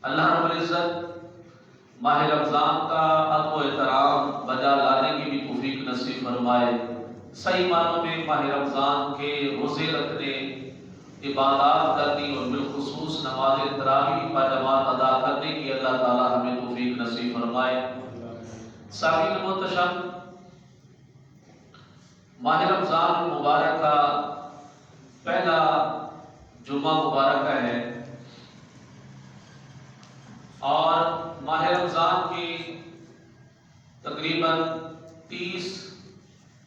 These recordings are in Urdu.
اللہ رب العزت ماہ رمضان کا حق و احترام بجا لانے کی بھی توفیق نصیب فرمائے۔ صحیح معنوں میں ماہ رمضان کے روزے رکھنے، عبادات کرنی اور بالخصوص نماز تراویح باجماعت ادا کرنے کی اللہ تعالی ہمیں توفیق نصیب فرمائے۔ سامعین محتشم، ماہ رمضان مبارک کا پہلا جمعہ مبارکہ ہے اور ماہ رمضان کی تقریباً 3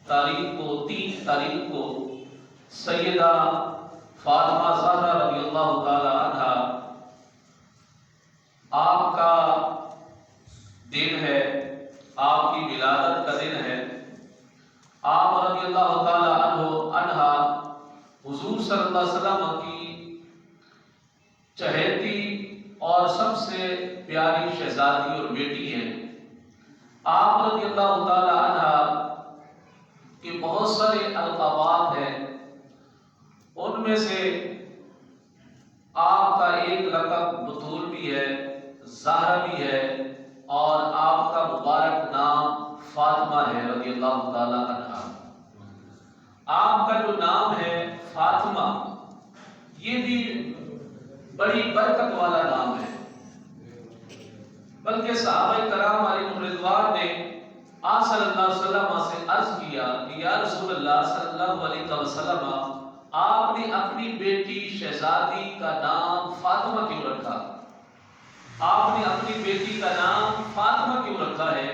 تاریخ کو سیدہ فاطمہ زہرا رضی اللہ تعالی عنہا آپ کا دن ہے، آپ کی ولادت کا دن ہے۔ آپ رضی اللہ تعالی عنہا حضور صلی اللہ علیہ وسلم کی چہیتی اور سب سے پیاری شہزادی اور بیٹی ہیں۔ آپ رضی اللہ تعالی عنہا کے بہت سارے القابات ہیں، ان میں سے آپ کا ایک لقب بطول بھی ہے، زہرا بھی ہے، اور آپ کا مبارک نام فاطمہ ہے رضی اللہ تعالی عنہا۔ آپ کا جو نام ہے فاطمہ، یہ بھی بڑی برکت والا نام ہے، بلکہ صحابہ کرام علیہم رضوان نے آپ صلی اللہ علیہ وسلم سے عرض کیا کہ یا رسول اللہ صلی اللہ علیہ وسلم، آپ نے اپنی بیٹی شہزادی کا نام فاطمہ کیوں رکھا؟ آپ نے اپنی بیٹی کا نام فاطمہ کیوں رکھا ہے؟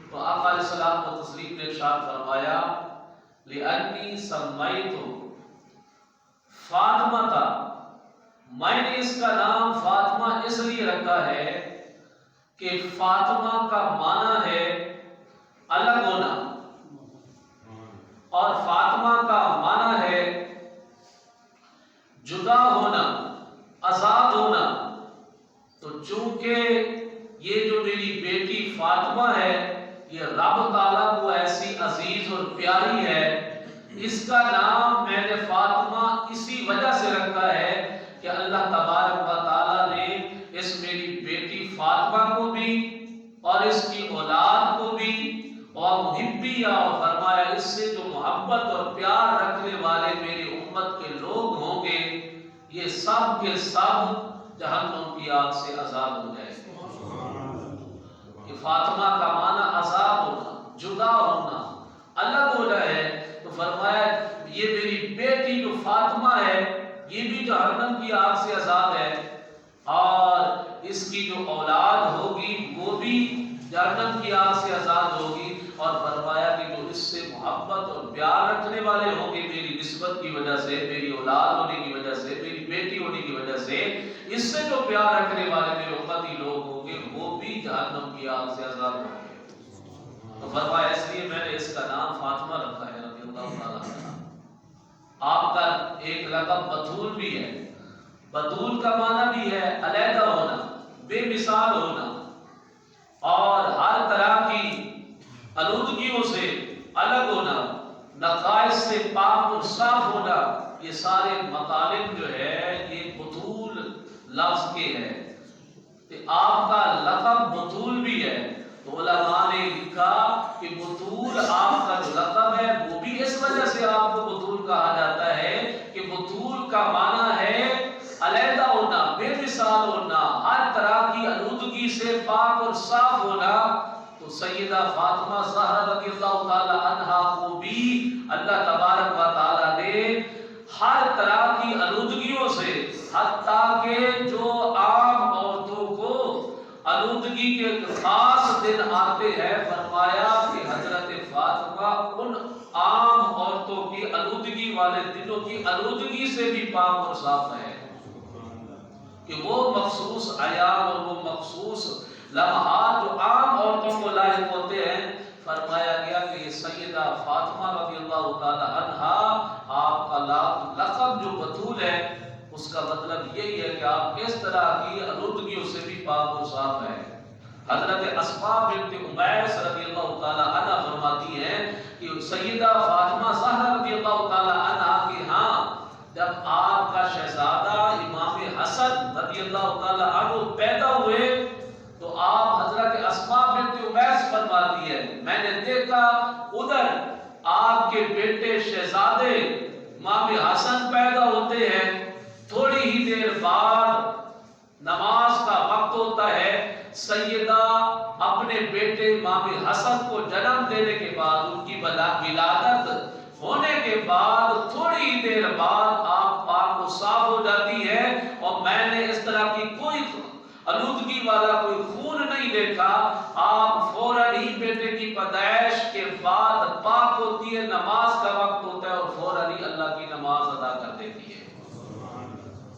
تو آقا علیہ السلام کو تسلیم نے ارشاد فرمایا لِأَنِّي سَمَّيْتُ فاطمہ، میں نے اس کا نام فاطمہ اس لیے رکھا ہے کہ فاطمہ کا معنی ہے الگ ہونا، اور فاطمہ کا معنی ہے جدا ہونا، آزاد ہونا۔ تو چونکہ یہ جو میری بیٹی فاطمہ ہے، یہ رب تعالیٰ کو ایسی عزیز اور پیاری ہے، اس کا نام میں نے فاطمہ اسی وجہ سے رکھا ہے کہ اللہ تبارک و تعالیٰ نے اس میری بیٹی فاطمہ کو بھی اور اس کی اولاد کو بھی اور محبیہ فرمایا، اس سے جو محبت اور پیار رکھنے والے میری امت کے لوگ ہوں گے، یہ سب کے سب جہنم کی آگ سے آزاد ہو جائے گے۔ کہ فاطمہ کا معنی آزاد ہونا، جدا ہونا، الگ ہو جائے، تو فرمایا یہ میری بیٹی جو فاطمہ ہے، یہ بھی جہنم کی آگ سے آزاد ہے، اور اس کی جو اولاد ہوگی وہ بھی جہنم کی آگ سے آزاد ہوگی۔ اور فرمایا کہ جو اس سے محبت اور پیار رکھنے والے ہوں گے میری نسبت کی وجہ سے، میری اولاد ہونے کی وجہ سے، میری بیٹی ہونے کی وجہ سے، اس سے جو پیار رکھنے والے میرے امتی لوگ ہوں گے وہ بھی جہنم کی آگ سے آزاد ہوں گے۔ تو فرمایا اس لیے میں نے اس کا نام فاطمہ رکھا ہے رضی اللہ تعالیٰ عنہ۔ آپ کا ایک لقب بطول بھی ہے، بطول کا معنی بھی ہے علیحدہ ہونا، بے مثال ہونا، اور ہر طرح کی آلودگیوں سے الگ ہونا، نقائص سے پاک اور صاف ہونا، یہ سارے مطالب جو ہے یہ بطول لفظ کے ہیں۔ کہ آپ کا لقب بطول بھی ہے، تو علماء نے لکھا کہ بطول آپ کا جو لقب ہے وہ بھی اس وجہ سے آپ کو بطول کہا جاتا ہے کہ بطول کا معنی ہے علیحدہ ہونا، بے مثال ہونا، ہر طرح کی آلودگی سے پاک اور صاف ہونا۔ تو سیدہ فاطمہ زہرا رضی اللہ تعالی عنہا کو بھی اللہ تبارک و تعالی نے ہر طرح کی آلودگیوں سے، حتیٰ کہ جو عام عورتوں کو آلودگی کے خاص دن آتے ہیں، فرمایا کہ حضرت فاطمہ ان عام عورتوں کی آلودگی والے دنوں کی آلودگی سے بھی پاک اور صاف ہے، کہ وہ مخصوص ایام اور وہ مخصوص لمحات جو عام عورتوں کو لاحق ہوتے ہیں، فرمایا گیا کہ یہ سیدہ فاطمہ رضی اللہ تعالی عنہا، آپ کا لقب جو بطول ہے اس کا مطلب یہی ہے کہ آپ اس طرح کی آلودگیوں سے بھی پاک اور صاف ہیں۔ حضرت اسماء بنت امیس رضی اللہ تعالی عنہ فرماتی ہیں کہ سیدہ فاطمہ زہرا رضی اللہ تعالی عنہ کے ہاں جب آپ کا شہزادہ امام حسن رضی اللہ تعالی عنہ پیدا امام حسن پیدا ہوتے ہیں، تھوڑی ہی دیر بعد نماز کا وقت ہوتا ہے، سیدہ اپنے بیٹے امام حسن کو جنم دینے کے بعد، ان کی ولادت ہونے کے بعد تھوڑی ہی دیر بعد آپ پاک کو صاف ہو جاتی ہے، اور میں نے اس طرح کی کوئی آلودگی والا کوئی خون نہیں دیکھا۔ آپ فوراً ہی بیٹے کی پیدائش کے بعد پاک ہوتی ہے، نماز کا وقت ہوتا ہے اور فوراً ہی اللہ کی نماز ادا کر دیتی ہے۔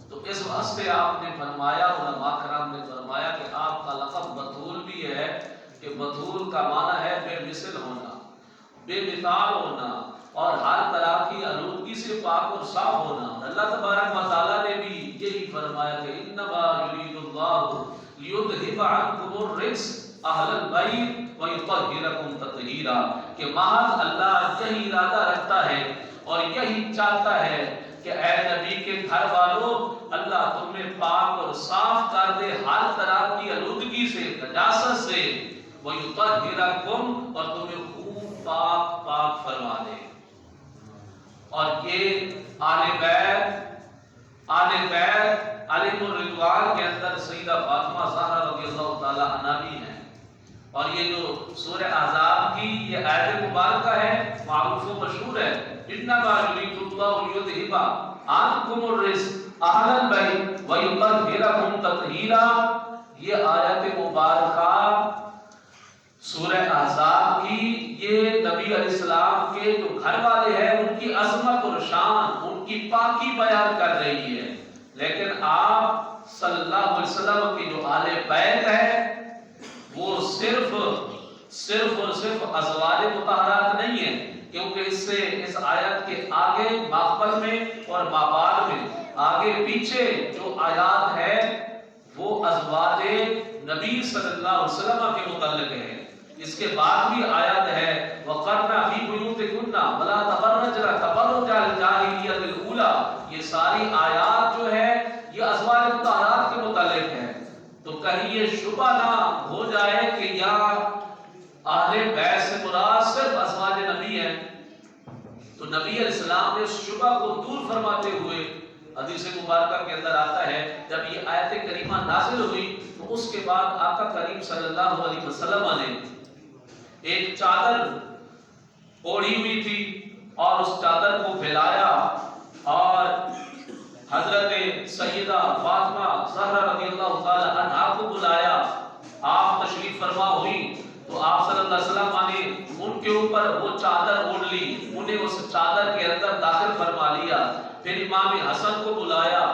تو اس واسطے آپ نے فرمایا، علماء کرام نے فرمایا کہ آپ کا لقب بتول بھی ہے، کہ بتول کا معنی ہے بے مثل ہونا، بے مثال ہونا، اور ہر طرح کی آلودگی سے پاک اور صاف ہونا۔ اللہ تبارک و تعالیٰ نے بھی یہی فرمایا کہ انما یرید اللہ لیذھب عنکم الرجس اہل البیت ویطہرکم تطہیرا، کہ محض اللہ یہی ارادہ رکھتا ہے اور یہی چاہتا ہے کہ اے نبی کے گھر والوں، اللہ تمہیں پاک اور صاف کر دے ہر طرح کی آلودگی سے، نجاست سے، ویطہرکم، اور تمہیں خوب پاک پاک فرما دے۔ اور یہ آل بیت علیہ الرضوان کے اندر سیدہ فاطمہ زہرا رضی اللہ تعالی عنہا بھی ہیں، اور یہ جو سورہ احزاب کی یہ آیت مبارکہ ہے، معروف و مشہور ہے، انما یرید اللہ لیذھب عنکم الرجس اہل البیت ویطہرکم تطہیرا۔ یہ آیت مبارکہ سورہ احزاب کی یہ نبی علیہ السلام کے جو گھر والے ہیں ان کی عظمت اور شان، ان کی پاکی بیان کر رہی ہے، لیکن آپ صلی اللہ علیہ وسلم کی جو آل بیت ہے وہ صرف اور صرف ازواج مطہرات نہیں ہیں، کیونکہ اس آیت کے آگے ماخبر میں اور مابعد میں آگے پیچھے جو آیات ہے وہ ازواج نبی صلی اللہ علیہ وسلم کے متعلق ہے۔ اس کے بعد بھی آیت ہے وَقَرْنَ فِي بُيُوتِكُنَّ وَلَا تَبَرَّجْنَ تَبَرُّجَ الْجَاهِلِيَّةِ الْأُولَىٰ، یہ ساری آیات جو ہے یہ ازواج مطہرات کے متعلق ہے۔ تو کہیں یہ شبہ نہ ہو جائے کہ یہاں اہل بیت سے مراد صرف ازواج نبی ہیں، تو نبی علیہ السلام نے اس شبہ کو دور فرماتے ہوئے حدیث مبارکہ کے اندر آتا ہے جب یہ آیت کریمہ نازل ہوئی تو اس کے بعد آقا کریم صلی اللہ علیہ وسلم نے ایک چادر اوڑھی ہوئی تھی اور اس چادر کو پھیلایا اور حضرت سیدہ فاطمہ زہرا رضی اللہ تعالی عنہا کو بلایا۔ آپ تشریف فرما ہوئی تو آپ صلی اللہ علیہ وسلم نے ان کے اوپر وہ چادر اوڑھ لی، انہیں اس چادر کے اندر داخل فرما لیا۔ پھر امام حسن کو بلایا،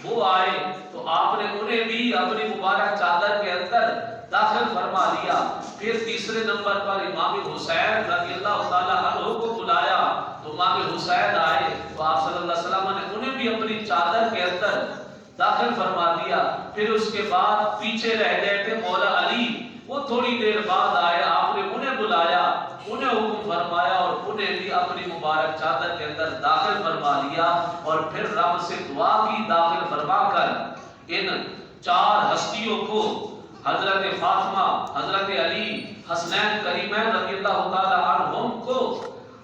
وہ آئے تو آپ نے انہیں بھی اپنی مبارک چادر کے اندر داخل فرما لیا۔ پھر تیسرے نمبر پر امام حسین رضی اللہ تعالی عنہ کو بلایا تو امام حسین آئے تو آپ صلی اللہ علیہ وسلم نے انہیں بھی اپنی چادر کے اندر داخل فرما دیا۔ پھر اس کے بعد پیچھے رہ گئے تھے مولا علی، وہ تھوڑی دیر بعد آئے، آپ نے انہیں بلایا، انہیں حکم فرمایا اور انہیں بھی اپنی مبارک چادر کے اندر داخل فرما لیا، اور پھر رب سے دعا کی داخل فرما کر ان چار ہستیوں کو حضرت فاطمہ، حضرت علی، حسنین کریمین رضی اللہ تعالی عنہم کو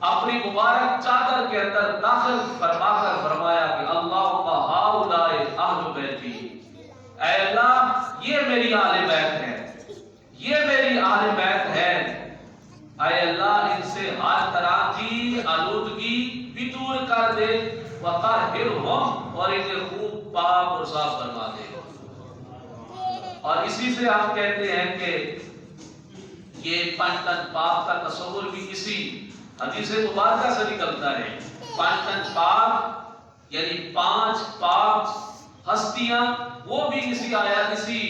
اپنی مبارک چادر کے اندر داخل فرما کر فرمایا کہ اللہم ہؤلاء اہل بیتی، اے اللہ یہ میری اہل بیت ہے، یہ میری اہل بیت ہے، اے اللہ ان سے ہر طرح کی آلودگی بھی دور کر دے، وطہرہم، اور انہیں خوب پاک اور صاف فرما دے۔ اور اسی سے آپ کہتے ہیں کہ یہ پانچ تن پاک کا تصور بھی اسی حدیث مبارکہ سے نکلتا ہے۔ پانچ تن پاک یعنی پانچ پاک ہستیاں، وہ بھی اسی آیات اسی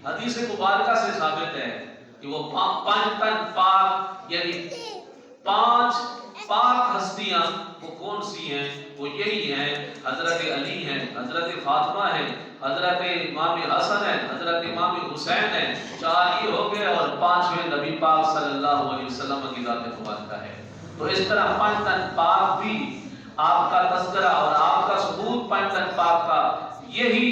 حدیث مبارکہ سے ثابت ہے کہ وہ پانچ تن پاک یعنی پانچ پاک ہستیاں وہ کون سی ہیں؟ وہ یہی ہیں حضرت علی ہیں، حضرت فاطمہ ہیں، حضرت امام حسن ہیں، حضرت امام حسین ہیں۔ چار یہ ہو گئے اور پانچویں نبی پاک صلی اللہ علیہ وسلم کی ذات مبارکہ ہے۔ تو اس طرح پانچ تن پاک بھی آپ کا تذکرہ اور آپ کا ثبوت پانچ تن پاک کا یہی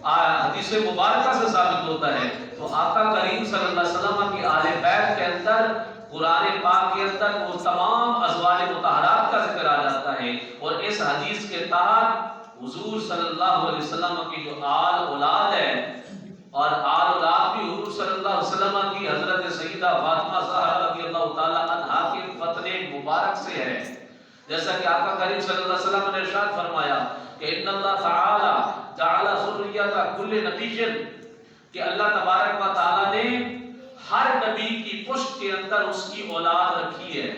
حدیث مبارکہ سے ثابت ہوتا ہے۔ تو آقا کریم صلی اللہ علیہ وسلم کی آل بیت کے اندر قرآن پاک کے اندر وہ تمام ازواج مطہرات کا ذکر آ جاتا ہے، اور اس حدیث کے تحت حضور صلی اللہ علیہ وسلم کی جو آل اولاد ہے، اور آل اولاد بھی حضور صلی اللہ علیہ وسلم کی حضرت سیدہ فاطمہ زہرا رضی اللہ تعالی عنہا کے فتح مبارک سے ہے. جیسا کہ آقا کریم صلی اللہ علیہ وسلم نے ارشاد فرمایا کہ ان اللہ تعالی جعل ذریۃ کل نبی، کہ اللہ تبارک و تعالی نے ہر نبی کی پشت کے اندر اس کی اولاد رکھی ہے.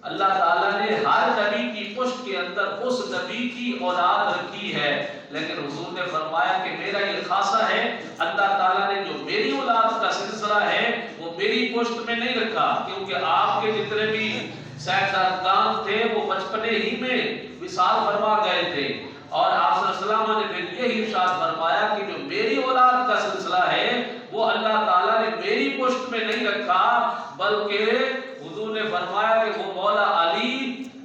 اللہ تعالیٰ نے ہر نبی کی پشت کے اندر اس نبی کی اولاد رکھی ہے، لیکن حضور نے فرمایا کہ میرا یہ خاصہ ہے، اللہ تعالیٰ نے جو میری اولاد کا سلسلہ ہے وہ میری پشت میں نہیں رکھا، کیونکہ آپ کے جتنے بھی سائنسدان تھے وہ بچپنے ہی میں وصال فرما گئے تھے، اور آپ صلی اللہ علیہ وسلم نے پھر یہی ارشاد فرمایا کہ جو میری اولاد کا سلسلہ ہے وہ اللہ تعالیٰ نے میری پشت میں نہیں رکھا، بلکہ حضور نے فرمایا کہ وہ مولا علی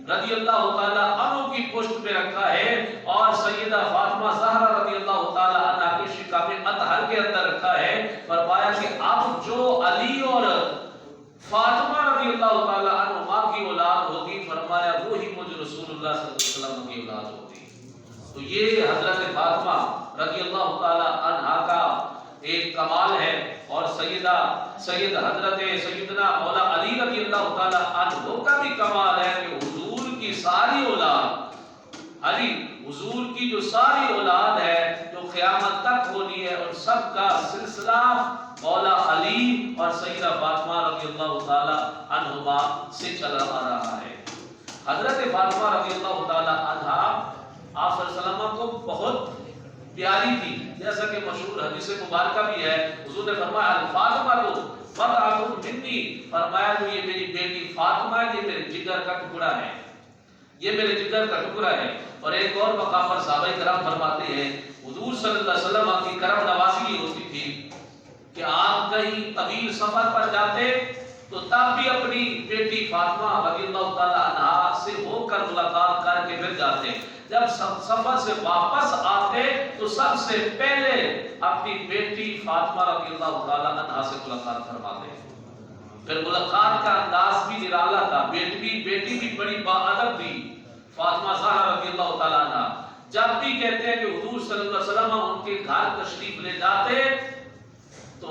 رضی اللہ تعالیٰ عنہ کی پشت میں رکھا ہے، اور سیدہ فاطمہ زہرا رضی اللہ تعالیٰ عنہ کے شکام اطہر کے اندر رکھا ہے. فرمایا کہ اب جو علی اور فاطمہ رضی اللہ تعالیٰ عنہما کی اولاد ہوگی، فرمایا وہی مجھ رسول اللہ صلی اللہ علیہ وسلم کی اولاد ہوگی. تو یہ حضرت فاطمہ رضی اللہ تعالیٰ عنہا کا ایک کمال ہے، اور سید حضرت سیدنا مولا علی رضی اللہ تعالیٰ عنہ کا بھی کمال ہے کہ حضور کی ساری اولاد، علی حضور کی جو ساری اولاد ہے جو قیامت تک ہونی ہے، اور سب کا سلسلہ مولا علی اور سیدہ فاطمہ رضی اللہ تعالیٰ عنہما سے چلا آ رہا ہے. حضرت فاطمہ رضی اللہ تعالیٰ عنہا آپ صلی اللہ علیہ وسلم کو بہت پیاری تھی، جیسا کہ مشہور حدیث مبارکہ بھی ہے. حضور نے فرمایا الفاطمہ تو بضعۃ منی، فرمایا جو یہ میری بیٹی فاطمہ ہے یہ میرے جگر کا ٹکڑا ہے، یہ میرے جگر کا ٹکڑا ہے. اور ایک اور مقام پر صحابہ کرام فرماتے ہیں حضور صلی اللہ علیہ وسلم کی کرم نوازی یہ ہوتی تھی کہ آپ کہیں طویل سفر پر جاتے تو تب بھی اپنی بیٹی فاطمہ رضی اللہ تعالیٰ عنہا سے ہو کر ملاقات کر کے پھر جاتے. جب سفر سے واپس آتے تو سب سے پہلے اپنی بیٹی فاطمہ رضی اللہ تعالیٰ عنہا سے ملاقات فرماتے. پھر ملاقات کا انداز بھی نرالا تھا. بیٹی بھی بڑی باادب تھی فاطمہ زہرا رضی اللہ تعالیٰ عنہا. جب بھی کہتے ہیں کہ حضور صلی اللہ علیہ وسلم ان کے گھر تشریف لے جاتے تو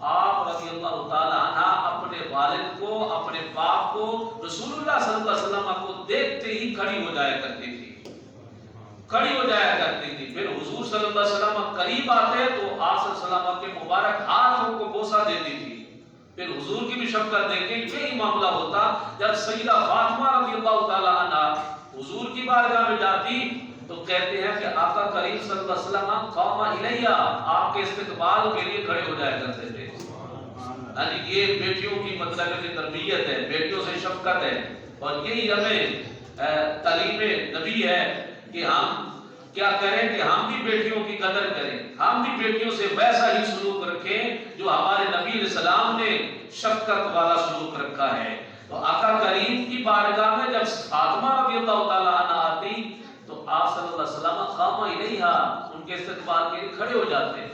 آپ رضی اللہ تعالیٰ عنہ اپنے والد کو، اپنے باپ کو، رسول اللہ صلی اللہ علیہ وسلم کو دیکھتے ہی کھڑی ہو جایا کرتی تھی، کھڑی ہو جایا کرتی تھی. پھر حضور صلی اللہ علیہ وسلم قریب آتے تو آپ صلی اللہ علیہ وسلم کے مبارک ہاتھوں کو بوسہ دیتی تھی. پھر حضور کی بھی شفقت دیکھیں یہی معاملہ ہوتا. جب سیدہ فاطمہ رضی اللہ تعالیٰ عنہ حضور کی بارگاہ میں جاتی تو کہتے ہیں کہ آقا کریم صلی اللہ علیہ وسلم قام الیہ، آپ کے استقبال کے لیے کھڑے ہو جایا کرتے تھے. یعنی یہ بیٹیوں کی مطلب تربیت ہے، بیٹیوں سے شفقت ہے، اور یہی ہمیں تعلیم نبی ہے کہ ہم کیا کریں کہ ہم بھی بیٹیوں کی قدر کریں، ہم بھی بیٹیوں سے ویسا ہی سلوک رکھیں جو ہمارے نبی علیہ السلام نے شفقت والا سلوک رکھا ہے. تو آقا کریم کی بارگاہ میں جب فاطمہ رضی اللہ تعالیٰ عنہ آتی تو آپ صلی اللہ علیہ وسلم قام الیہ، ان کے استقبال کے لیے کھڑے ہو جاتے.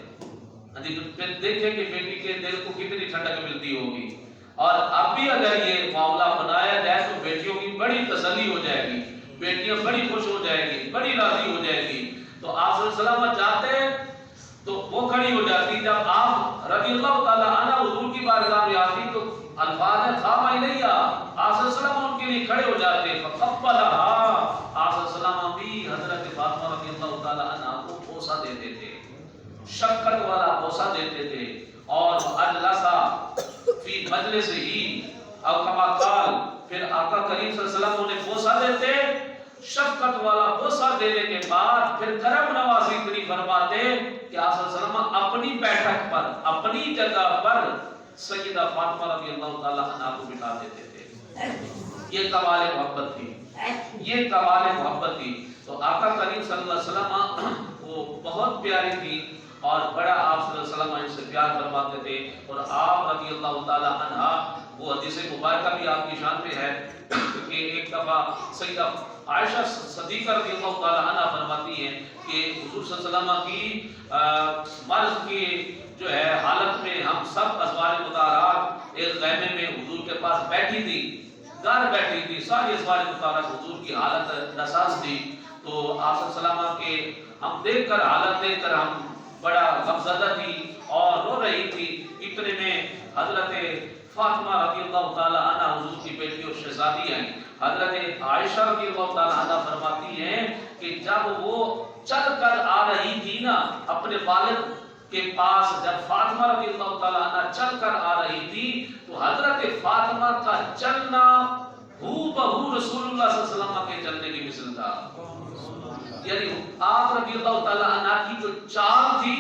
پھر دیکھیں کہ بیٹی کے دل کو کتنی ٹھنڈک ملتی ہوگی. اور اب بھی اگر یہ معاملہ بنایا جائے تو بیٹیوں کی بڑی تسلی ہو جائے گی، بیٹیاں بڑی خوش ہو جائے گی، بڑی راضی ہو جائے گی. تو آپ صلی اللہ علیہ وسلم جاتے تو وہ کھڑی ہو جاتی. جب آپ رضی اللہ تعالیٰ عنہ حضور کی بارگاہ میں آتی تو الفاظ قام الیہ، آپ صلی اللہ علیہ وسلم ان کے لیے کھڑے ہو جاتے. فقبلہا، آپ صلی اللہ علیہ وسلم بھی حضرت فاطمہ رضی اللہ تعالیٰ عنہ کو بوسہ دیتے تھے، شفقت والا بوسہ دیتے تھے. اور اجلسا فی مجلس ہی او کما قال، پھر آقا کریم صلی اللہ علیہ وسلم انہیں بوسہ دیتے. شفقت والا بوسہ دینے کے بعد پھر کرم نوازی اتنی فرماتے کہ آپ صلی اللہ علیہ وسلم اپنی بیٹھک پر، اپنی جگہ پر سیدہ فاطمہ رضی اللہ تعالیٰ عنہ کو بٹھا دیتے تھے. یہ کمال محبت تھی، یہ کمال محبت تھی. تو آقا کریم صلی اللہ علیہ وسلم وہ بہت پیاری تھی اور بڑا آپ صلی اللہ علیہ وسلم ان سے پیار فرماتے تھے. اور آپ رضی اللہ تعالیٰ عنہ، وہ حدیث مبارکہ بھی آپ کی شان پہ ہے کہ ایک دفعہ سیدہ عائشہ صدیقہ رضی اللہ تعالیٰ عنہ فرماتی ہیں کہ حضور صلی اللہ علیہ وسلم کی مرض کی جو ہے حالت میں ہم سب ازواج مطہرات ایک خیمے میں حضور کے پاس بیٹھی تھی، گھر بیٹھی تھی، ساری ازواج مطہرات حضور کی حالت ناساز تھی. تو آپ صلی اللہ علیہ وسلم کے ہم دیکھ کر حالت دیکھ کر ہم بڑا غمزدہ تھی اور رو رہی تھی. اتنے میں حضرت فاطمہ رضی اللہ تعالی عنہ حضور کی بیٹی اور شہزادی ہیں. حضرت عائشہ رضی اللہ تعالی عنہ فرماتی ہیں کہ جب وہ چل کر آ رہی تھی نا اپنے والد کے پاس، جب فاطمہ رضی اللہ تعالی عنہ چل کر آ رہی تھی تو حضرت فاطمہ کا چلنا ہو بہو رسول اللہ صلی اللہ علیہ وسلم کے چلنے کی مثل تھا. یعنی آپ رضی اللہ تعالی عنہ کی جو چال تھی،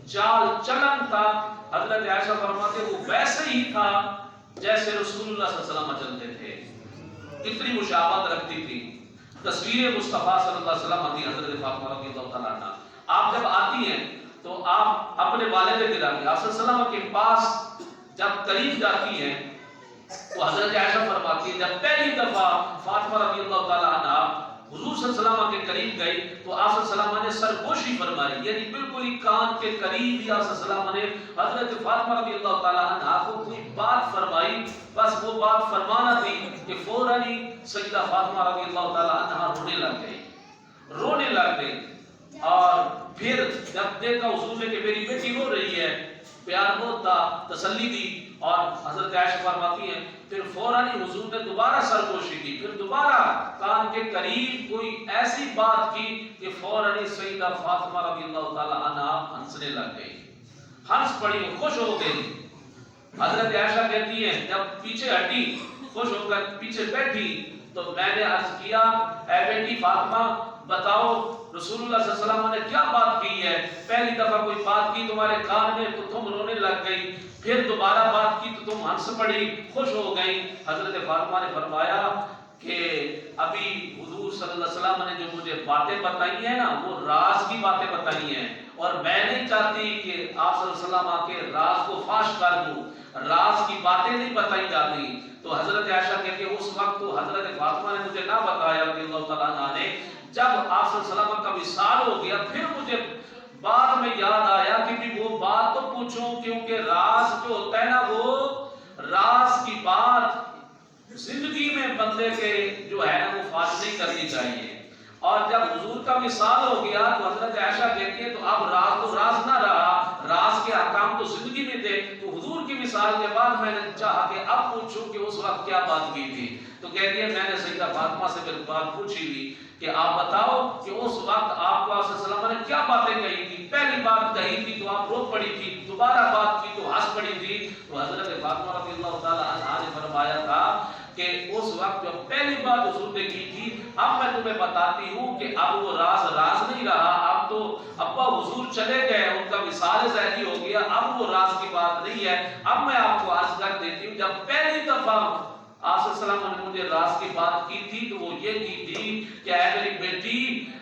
چال چلن تھا، حضرت عائشہ فرماتے وہ ویسے ہی تھا جیسے رسول اللہ صلی اللہ علیہ وسلم چلتے تھے. اتنی مشابہت رکھتی تھی. تصویر مصطفیٰ صلی اللہ علیہ وسلم تھی حضرت فاطمہ رضی اللہ تعالی عنہ. آپ جب آتی ہیں تو آپ اپنے والد گرامی آپ صلی اللہ علیہ وسلم کے پاس جب قریب جاتی ہیں تو حضرت عائشہ فرماتی ہے جب پہلی دفعہ فاطمہ رضی اللہ تعالی عنہ حضور صلی اللہ علیہ وسلم کے قریب گئی تو آپ صلی اللہ علیہ وسلم نے سرگوشی فرمائی، یعنی بالکل ہی کان کے قریب ہی آپ صلی اللہ علیہ وسلم نے حضرت فاطمہ رضی اللہ تعالی عنہ کو کوئی بات فرمائی. بس وہ بات فرمانا تھی کہ فوراً ہی سیدہ فاطمہ رضی اللہ تعالی عنہ رونے لگ گئی. اور پھر جب دیکھا حضور نے کہ میری بیٹی رو رہی ہے، پیار بہت تھا، تسلی دی. اور حضرت عائشہ فرماتی ہیں پھر فوراً ہی حضور نے دوبارہ سرگوشی کی، پھر دوبارہ کان کے قریب کوئی ایسی بات کی کہ فوراً ہی سیدہ فاطمہ رضی اللہ تعالی عنہ ہنسنے لگ گئی، ہنس پڑی، خوش ہو گئی. حضرت عائشہ کہتی ہیں جب پیچھے ہٹی، خوش ہو کر پیچھے بیٹھی تو میں نے عرض کیا اے بیٹی فاطمہ بتاؤ رسول اللہ صلی اللہ علیہ وسلم نے کیا بات کی ہے؟ پہلی دفعہ کوئی بات کی تمہارے کان میں تو تم رونے لگ گئی، پھر دوبارہ بات کی تو تم ہنس پڑی، خوش ہو گئی. حضرت فاطمہ نے فرمایا کہ ابھی حضور صلی اللہ علیہ وسلم نے جو مجھے باتیں بتائی ہیں نا وہ راز کی باتیں بتائی ہیں، اور میں نہیں چاہتی کہ آپ صلی اللہ علیہ وسلم کے راز کو فاش کر دوں، راز کی باتیں نہیں بتائی جاتی. تو حضرت عائشہ کہتی ہے اس وقت تو حضرت فاطمہ نے مجھے نہ بتایا رضی اللہ تعالیٰ عنہ نے، جب آپ صلی اللہ علیہ وسلم کا وصال ہو گیا پھر مجھے بعد میں یاد آیا کہ بھی وہ بات تو پوچھوں، کیونکہ راز جو ہوتا ہے نا وہ راز کی بات زندگی میں بندے کے جو ہے نا وہ فاش نہیں کرنی چاہیے. اور جب حضور کا وصال ہو گیا تو حضرت عائشہ کہتی ہے تو اب راز تو راز نہ رہا، راز کے احکام تو زندگی میں تھے. تو حضور کی وصال کے بعد میں نے چاہا کہ اب پوچھوں کہ اس وقت کیا بات کی تھی. تو کہتی ہے میں نے سیدہ فاطمہ سے پھر بات پوچھی تھی کہ آپ بتاؤ کہ اس وقت آپ کو صلی اللہ علیہ وسلم نے کیا باتیں کہی تھی؟ پہلی بات کہی تھی تو آپ رو پڑی تھی، دوبارہ بات کی تو ہنس پڑی تھی. تو حضرت فاطمہ رضی اللہ تعالی عنہا نے فرمایا تھا کہ اس وقت جو پہلی بات حضور نے کی تھی اب میں تمہیں بتاتی ہوں کہ اب وہ راز نہیں رہا، اب تو ابا حضور چلے گئے، ان کا وصال ظاہری ہو گیا، اب وہ راز کی بات نہیں ہے. اب میں آپ کو عرض کر دیتی ہوں جب پہلی دفعہ آپ صلی اللہ علیہ وسلم نے مجھے راز کی بات کی تھی تو وہ یہ کی تھی کہ اے میری بیٹی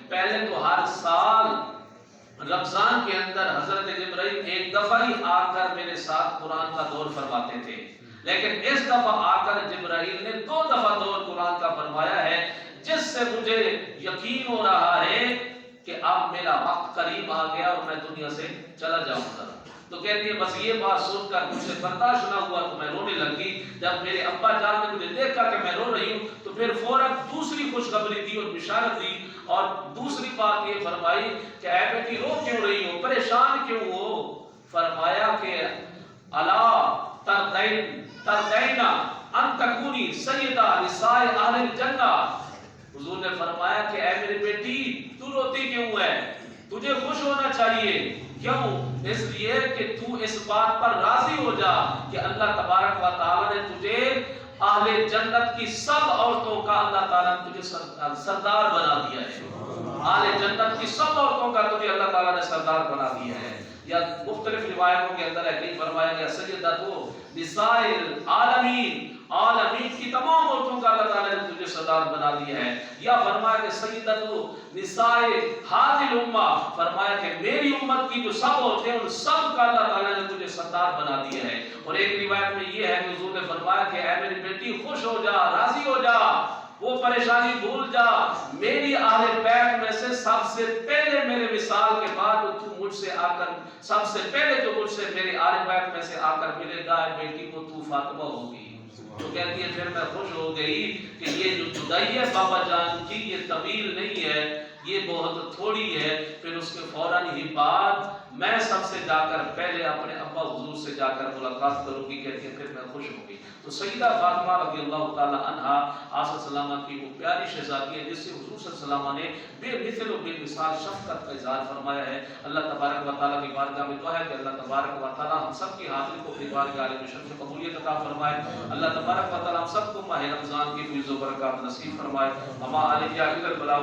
پہلے تو ہر سال رمضان کے اندر حضرت جبرائیل ایک دفعہ ہی آ کر میرے ساتھ قرآن کا دور فرماتے تھے، لیکن اس دفعہ آ کر جبرائیل نے 2 دفعہ دور قرآن کا فرمایا ہے، جس سے مجھے یقین ہو رہا ہے کہ اب میرا وقت قریب آ گیا اور میں دنیا سے چلا جاؤں گا. تو کہتی ہے بس یہ بات سن کر مجھ سے برداشت نہ ہوا تو میں رونے لگی. جب میرے ابا جان نے مجھے دیکھا کہ میں رو رہی ہوں تو پھر فوراً دوسری خوشخبری دی اور بشارت دی، اور دوسری بات یہ فرمائی کہ اے بیٹی رو کیوں رہی ہو، پریشان کیوں ہو؟ فرمایا کہ الا تردینا ان تکونی سیدہ نساء اہل الجنہ. حضور نے فرمایا کہ اے میری بیٹی تو روتی کیوں ہے؟ تجھے خوش ہونا چاہیے. کیوں؟ اس لیے کہ تو اس بات پر راضی ہو جا کہ اللہ تبارک و تعالی نے تجھے اہل جنت کی سب عورتوں کا اللہ تعالیٰ نے تجھے سردار بنا دیا ہے. اہل جنت کی سب عورتوں کا تجھے اللہ تعالیٰ نے سردار بنا دیا ہے. یا مختلف روایتوں کے اندر ہے کہیں فرمایا گیا سیدۃ نساء العالمین، عالمین کی تمام عورتوں کا اللہ تعالیٰ نے تجھے سردار بنا دیا ہے. یا فرمایا کہ سیدۃ نساء ہذہ الامہ، فرمایا کہ میری امت کی جو سب عورتیں ان سب کا اللہ تعالیٰ نے تجھے سردار بنا دیا ہے. اور ایک روایت میں یہ ہے کہ حضور نے فرمایا کہ اے میری بیٹی خوش ہو جا، راضی ہو جا، وہ پریشانی بھول جا. میری اہل بیت میں سے سب سے پہلے میرے وصال کے بعد تو مجھ سے آ کر سب سے پہلے جو مجھ سے میرے اہل بیت میں سے آ کر ملے گا بیٹی کو تو فاطمہ ہوگی. تو کہتی ہے پھر میں خوش ہو گئی کہ یہ جو جدائی ہے بابا جان کی یہ طویل نہیں ہے، یہ بہت تھوڑی ہے. پھر اس کے فوراً ہی بعد میں سب سے جا کر پہلے اپنے ابا حضور سے جا کر ملاقات کروں گی. کہتی ہیں پھر میں خوش ہوں گی. تو سیدہ فاطمہ رضی اللہ تعالی عنہا آقا صلی اللہ علیہ وسلم کی وہ پیاری شہزادی ہے جس سے حضور صلی اللہ علیہ وسلم نے بے مثل و بے مثال شفقت کا اظہار فرمایا ہے. اللہ تبارک و تعالیٰ کی بارگاہ میں دعا ہے کہ اللہ تبارک و تعالیٰ ہم سب کی حاضری کو اپنی بارگاہ عالم شرف میں قبولیت عطا فرمائے. اللہ تبارک و تعالیٰ ہم سب کو ماہ رمضان کی فیض و برکات نصیب فرمائے. ہما علیہ البلاء